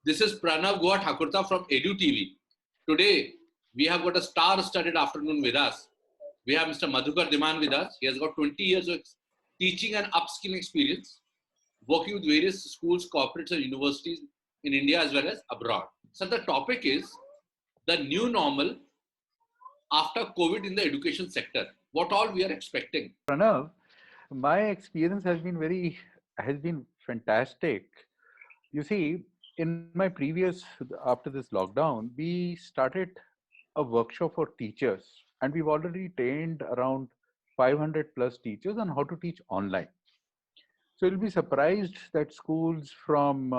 This is Pranav Goa Thakurta from EduTV. Today, we have got a star-studded afternoon with us. We have Mr. Madhukar Dhiman with us. He has got 20 years of teaching and upskilling experience, working with various schools, corporates, and universities in India as well as abroad. So the topic is the new normal after COVID in the education sector. What all we are expecting. Pranav, my experience has been fantastic. You see, in my previous after this lockdown, we started a workshop for teachers, and we've already trained around 500 plus teachers on how to teach online. So you'll be surprised that schools from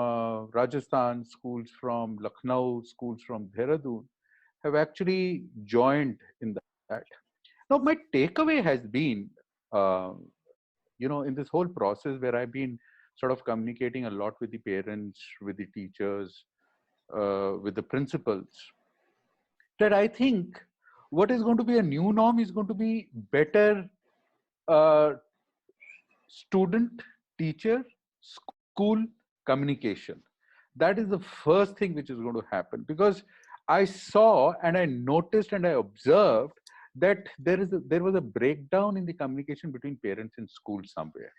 Rajasthan, schools from Lucknow, schools from Dehradun have actually joined in that. Now, my takeaway has been, uh, in this whole process where I've been sort of communicating a lot with the parents, with the teachers, with the principals, that I think what is going to be a new norm is going to be better uh, student, teacher, school communication. That is the first thing which is going to happen, because I saw and I noticed and I observed that there was a breakdown in the communication between parents and school somewhere,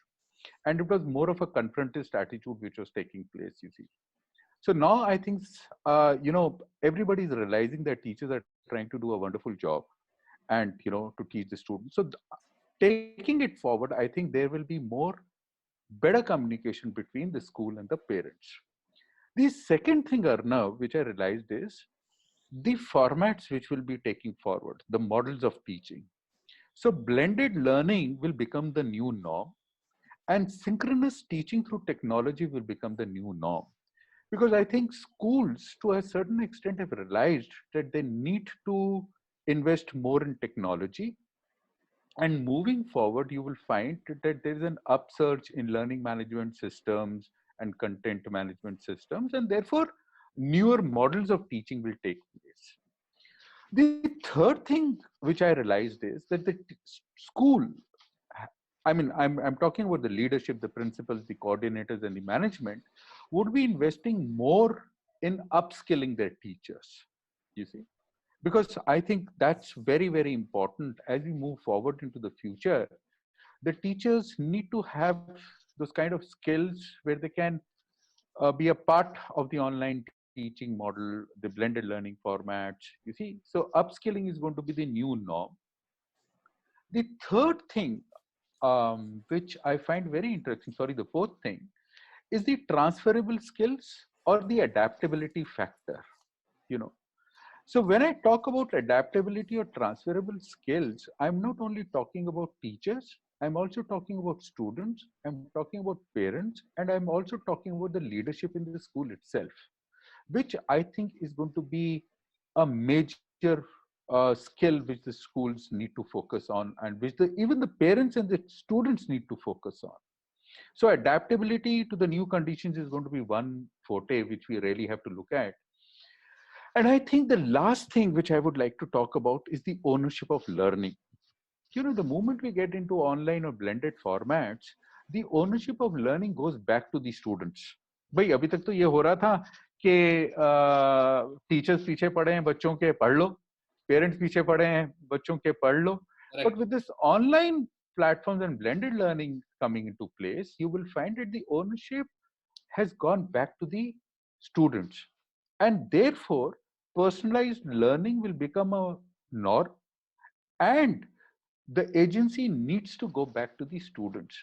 and it was more of a confrontist attitude which was taking place, you see. So now I think everybody is realizing that teachers are trying to do a wonderful job, and to teach the students. So taking it forward, I think there will be more better communication between the school and the parents. The second thing, Arnav, which I realized is the formats which will be taking forward, the models of teaching. So blended learning will become the new norm, and synchronous teaching through technology will become the new norm. Because I think schools, to a certain extent, have realized that they need to invest more in technology. And moving forward, you will find that there is an upsurge in learning management systems and content management systems, and therefore newer models of teaching will take place. The third thing which I realized is that the school, I mean, I'm talking about the leadership, the principals, the coordinators, and the management, would be investing more in upskilling their teachers, you see, because I think that's very, very important as we move forward into the future. The teachers need to have those kind of skills where they can be a part of the online teaching model, the blended learning formats, you see. So upskilling is going to be the new norm. The third thing, which I find very interesting, sorry, the fourth thing, is the transferable skills or the adaptability factor, you know. So when I talk about adaptability or transferable skills, I'm not only talking about teachers, I'm also talking about students, I'm talking about parents, and I'm also talking about the leadership in the school itself, which I think is going to be a major skill which the schools need to focus on, and which even the parents and the students need to focus on. So adaptability to the new conditions is going to be one forte which we really have to look at. And I think the last thing which I would like to talk about is the ownership of learning. The moment we get into online or blended formats, the ownership of learning goes back to the students. भाई अभी तक तो ये हो रहा था कि teachers पीछे पड़े हैं बच्चों के पढ़ लो, पेरेंट्स पीछे पड़े हैं बच्चों के पढ़ लो. But with this online platforms and blended learning coming into place, you will find that the ownership has gone back to the students. And therefore, personalized learning will become a norm, and the agency needs to go back to the students.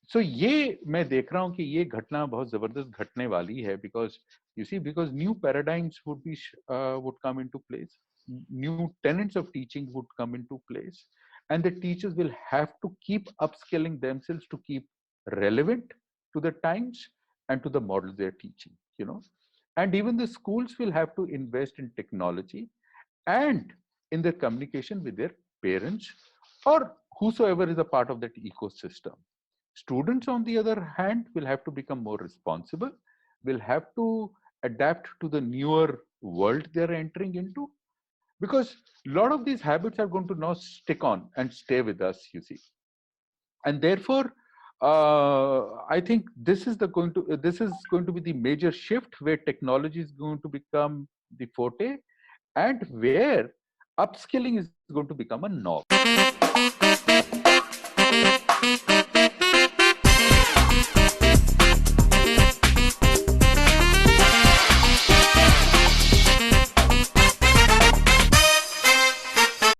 So ये मैं देख रहा हूँ कि ये घटना बहुत जबरदस्त घटने वाली है, because you see, because new paradigms would come into place, new tenets of teaching would come into place, and the teachers will have to keep upskilling themselves to keep relevant to the times and to the models they're teaching. And even the schools will have to invest in technology and in their communication with their parents or whosoever is a part of that ecosystem. Students, on the other hand, will have to become more responsible, will have to adapt to the newer world they're entering into, because a lot of these habits are going to now stick on and stay with us, you see. And therefore, I think this is going to be the major shift where technology is going to become the forte, and where upskilling is going to become a norm.